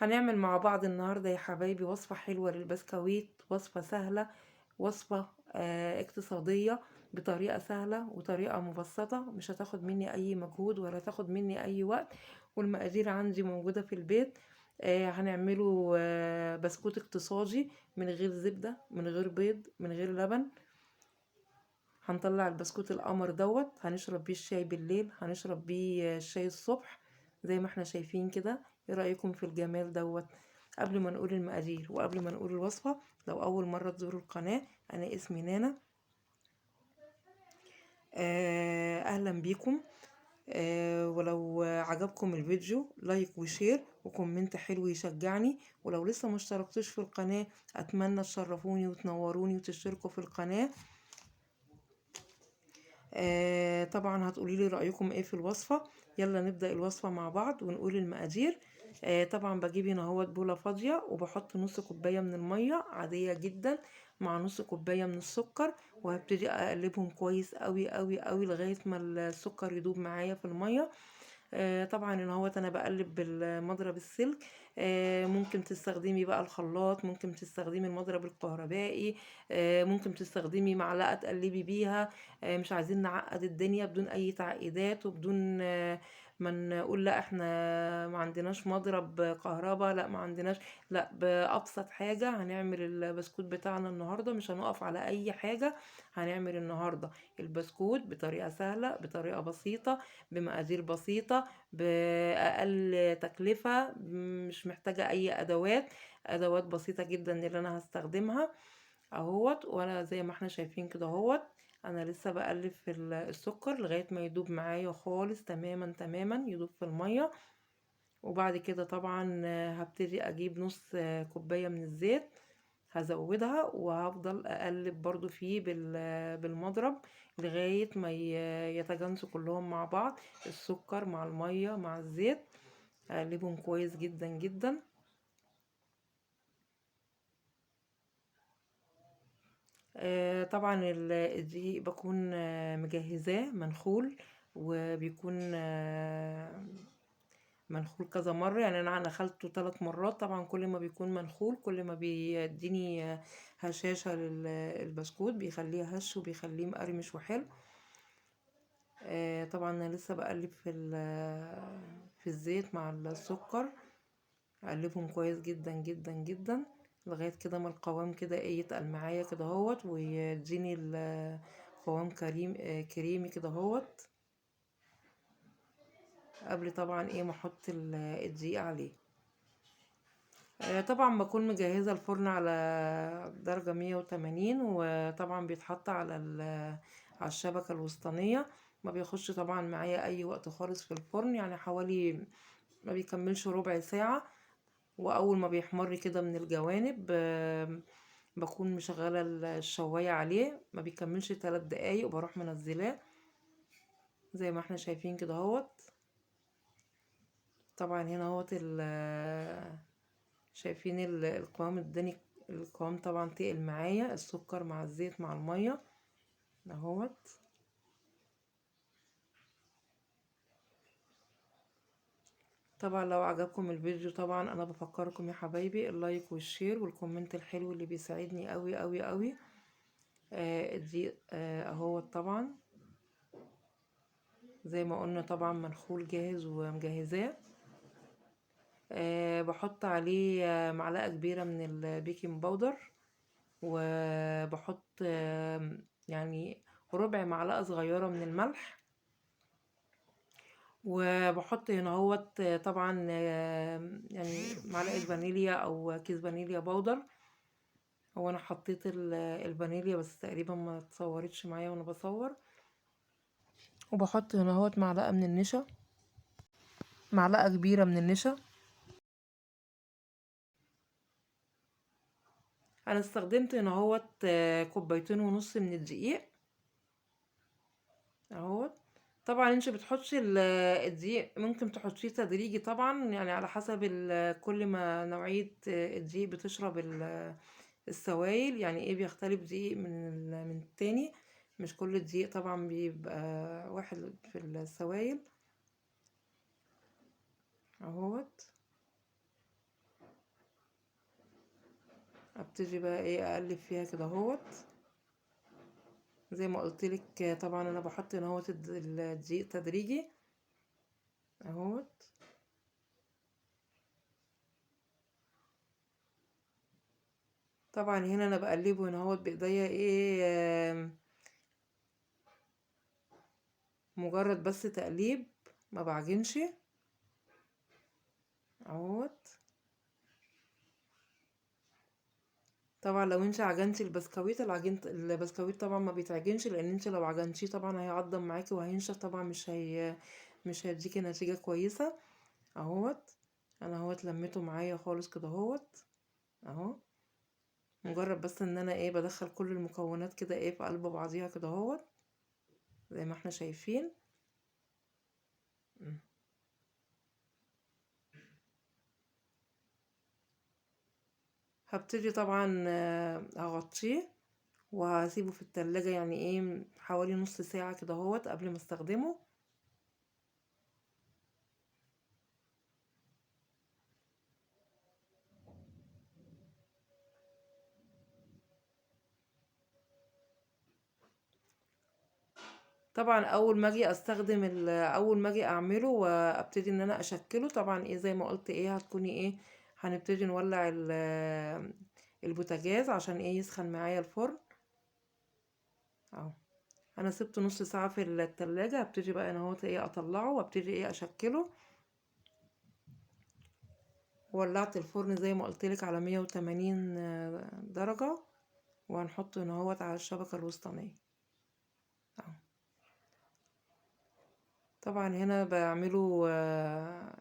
هنعمل مع بعض النهاردة يا حبايبي وصفة حلوة للبسكويت، وصفة سهلة، وصفة اقتصادية بطريقة سهلة وطريقة مبسطة، مش هتاخد مني أي مجهود ولا تاخد مني أي وقت، والمقادير عندي موجودة في البيت. هنعمله بسكوت اقتصادي من غير زبدة، من غير بيض، من غير لبن. هنطلع البسكوت القمر دوت، هنشرب بيه الشاي بالليل، هنشرب بيه الشاي الصبح زي ما احنا شايفين كده. ايه رأيكم في الجمال دوت؟ قبل ما نقول المقادير وقبل ما نقول الوصفة، لو أول مرة تزوروا القناة، أنا اسمي نانا. أهلا بيكم. ولو عجبكم الفيديو لايك وشير وكومنت حلو يشجعني، ولو لسه ما اشتركتوش في القناة أتمنى تشرفوني وتنوروني وتشتركوا في القناة. طبعا هتقولي لي رأيكم ايه في الوصفة. يلا نبدأ الوصفة مع بعض ونقول المقادير. طبعا بجيب هنا اهوت بولة فاضية وبحط نص كوباية من المية عادية جدا مع نص كوباية من السكر، وهبتدي اقلبهم كويس قوي قوي قوي لغاية ما السكر يدوب معايا في المية. طبعا ان هو انا بقلب بالمضرب السلك. ممكن تستخدمي بقى الخلاط، ممكن تستخدمي المضرب الكهربائي، ممكن تستخدمي معلقة تقلبي بيها. مش عايزين نعقد الدنيا بدون اي تعقيدات وبدون ما نقول لا احنا ما عندناش مضرب كهرباء، لا ما عندناش. لا، بأبسط حاجة هنعمل البسكوت بتاعنا النهاردة، مش هنقف على اي حاجة. هنعمل النهاردة البسكوت بطريقة سهلة، بطريقة بسيطة، بمقادير بسيطة، بأقل تكلفة، مش محتاجة أي أدوات بسيطة جدا اللي أنا هستخدمها اهوت. وانا زي ما احنا شايفين كده اهوت، انا لسه بقلب في السكر لغاية ما يدوب معايا خالص، تماما تماما يدوب في المية. وبعد كده طبعا هبتدي اجيب نص كوباية من الزيت، هزودها وهفضل اقلب برضو فيه بالمضرب لغاية ما يتجانسوا كلهم مع بعض، السكر مع المية مع الزيت، اقلبهم كويس جدا جدا. طبعا الدقيق بكون مجهزاه منخول، وبيكون منخول كذا مرة، يعني أنا نخلته 3 مرات. طبعا كل ما بيكون منخول كل ما بيديني هشاشة للبسكوت، بيخليه هش وبيخليه مقرمش وحلو. طبعا أنا لسه بقلب في الزيت مع السكر، اقلبهم كويس جدا جدا جدا لغايه كده ما القوام كده ايه يتقل معايا كده اهوت، ويديني القوام كريمي كده اهوت، قبل طبعا ايه ما احط الدقيق عليه. طبعا بكون مجهزه الفرن على درجه 180، وطبعا بيتحط على الشبكه الوسطانيه. ما بياخدش طبعا معايا اي وقت خالص في الفرن، يعني حوالي ما بيكملش ربع ساعه. واول ما بيحمر كده من الجوانب بكون مشغله الشوايه عليه، ما بيكملش 3 دقايق وبروح منزلاه زي ما احنا شايفين كده اهوت. طبعا هنا اهوت شايفين القوام الدني، القوام طبعا تقل معايا، السكر مع الزيت مع الميه اهوت. طبعا لو عجبكم الفيديو طبعا انا بفكركم يا حبايبي اللايك والشير والكومنت الحلو اللي بيساعدني قوي قوي قوي. دي اهوت طبعا زي ما قلنا طبعا منخول جاهز ومجهزاه. بحط عليه معلقة كبيرة من البيكنج باودر، وبحط يعني ربع معلقة صغيرة من الملح، وبحط هنا هوت طبعا يعني معلقة فانيليا او كيس فانيليا باودر. هو انا حطيت الفانيليا بس تقريبا ما اتصورتش معايا وانا بصور. وبحط هنا هوت معلقة من النشا، معلقة كبيرة من النشا. انا استخدمت هنا اهوت 2.5 كوباية من الدقيق اهوت. طبعا انت بتحطي الدقيق ممكن تحطيه تدريجي طبعا، يعني على حسب كل ما نوعية الدقيق بتشرب السوائل، يعني ايه بيختلف دقيق من التاني. مش كل الدقيق طبعا بيبقى واحد في السوائل اهوت. هبتدي بقى ايه اقلب فيها كده اهوت. زي ما قلت لك طبعا انا بحط هنا اهوت الدقيق تدريجي اهوت. طبعا هنا انا بقلبه هنا اهوت بايديا ايه مجرد بس تقليب، ما بعجنش اهوت. طبعا لو انت عجنتي البسكويت، البسكويت طبعا ما بيتعجنش، لان انت لو عجنتيه طبعا هيعضم معاكي وهينشف، طبعا مش هيديكي نتيجة كويسة اهوت. انا اهوت لميته معايا خالص كده اهوت اهو. مجرد بس ان انا ايه بدخل كل المكونات كده ايه في قلب بعضيها كده اهوت زي ما احنا شايفين. مم. هبتدي طبعا اغطيه وهسيبه في التلاجة يعني ايه حوالي نص ساعة كده اهوت قبل ما استخدمه. طبعا اول ما اجي استخدم اول ما اجي اعمله وابتدي ان انا اشكله، طبعا ايه زي ما قلت ايه هتكوني ايه هنبتدي نولع البوتاجاز عشان ايه يسخن معايا الفرن اهو. انا سبته نص ساعة في التلاجة، هبتدي بقى انا اهوت ايه اطلعه وابتدي ايه اشكله. ولعت الفرن زي ما قلتلك على 180 درجة، وهنحطه هنا اهوت على الشبكة الوسطانية اهو. طبعا هنا بعمله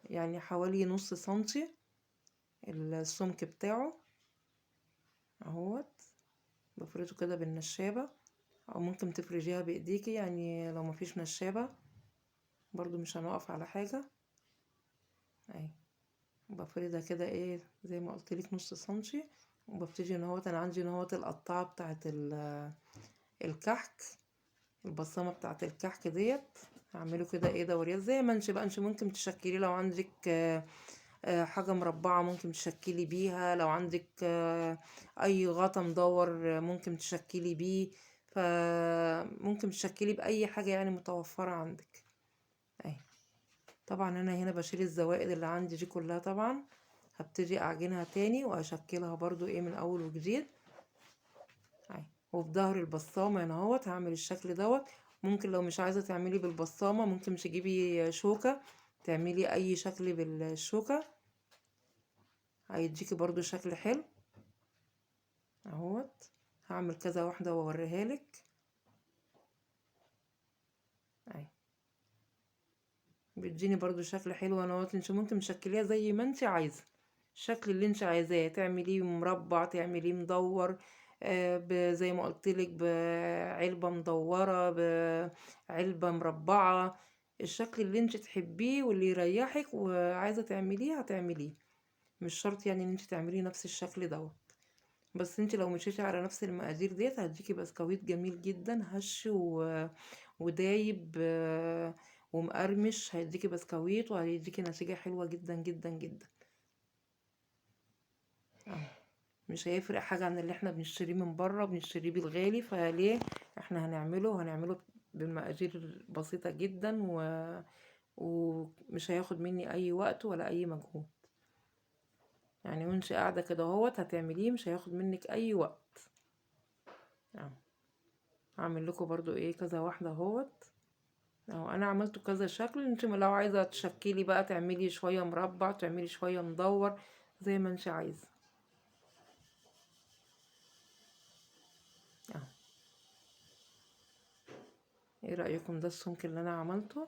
يعني حوالي نص سنتي السمك بتاعه اهوت. بفرده كده بالنشابة، او ممكن تفرجيها بايديكي يعني لو مفيش نشابة برضو مش هنقف على حاجة اهي. بفردها كده ايه زي ما قلتلك نص سنتي، وببتدي ان انا عندي ان القطاعة بتاعت الكحك، البصمة بتاعت الكحك ديت هعمله كده ايه دوريات زي ما انت بقى انت ممكن تشكلي لو عندك حاجة مربعة ممكن تشكلي بيها، لو عندك اي غطا مدور ممكن تشكلي بيه، فممكن تشكلي بأي حاجة يعني متوفرة عندك اهي. طبعا انا هنا بشيل الزوائد اللي عندي دي كلها، طبعا هبتدي اعجنها تاني واشكلها برضو ايه من اول وجديد اهي. وفي ظهر البصامة هنا اهوت هعمل الشكل دوت. ممكن لو مش عايزة تعملي بالبصامة ممكن تجيبي شوكة تعملي اي شكل بالشوكة هيديكي برضو شكل حلو اهوت. هعمل كذا واحدة واوريها لك اهي. بيديني برضو شكل حلو انا اهوت. انت ممكن تشكليها زي ما انت عايزة، الشكل اللي انت عايزاه، تعمليه مربع تعمليه مدور زي ما قلتلك بعلبة مدورة بعلبة مربعة، الشكل اللي انت تحبيه واللي يريحك وعايزة تعمليه هتعمليه. مش شرط يعني ان انت تعمليه نفس الشكل دوت، بس انت لو مشيتي على نفس المقادير ديت هتديكي بسكويت جميل جدا هش ودايب ومقرمش، هيديكي بسكويت وهيديكي نتيجة حلوة جدا جدا جدا اهو. مش هيفرق حاجة عن اللي احنا بنشتريه من بره بنشتريه بالغالي، فليه احنا هنعمله بالمقادير بسيطة جدا ومش هياخد مني اي وقت ولا اي مجهود يعني، وانت قاعدة كده اهوت هتعمليه مش هياخد منك اي وقت اهو. هعمل لكم برضو ايه كذا واحدة اهوت اهو. انا عملته كذا شكل، انت لو عايزة تشكلي بقى تعملي شوية مربع تعملي شوية مدور زي ما انت عايزة اهو. ايه رأيكم ده السمك اللي انا عملته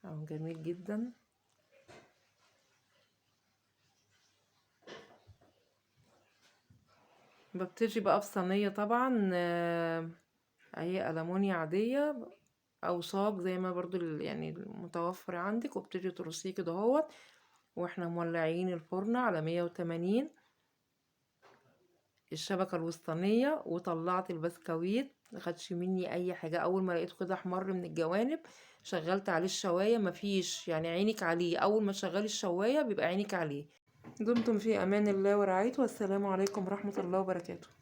اهو جميل جدا. ببتدي بقى في صينية طبعا اهي ألمونيا عادية او صاج زي ما برضو يعني المتوفر عندك، وابتدي ترصيه كده اهوت واحنا مولعين الفرن على 180 الشبكة الوسطانية. وطلعت البسكويت مخدش مني اي حاجة، اول ما لقيته كده احمر من الجوانب شغلت عليه الشواية، مفيش يعني عينك عليه، اول ما تشغلي الشواية بيبقى عينك عليه دمتم في امان الله ورعايته، والسلام عليكم ورحمة الله وبركاته.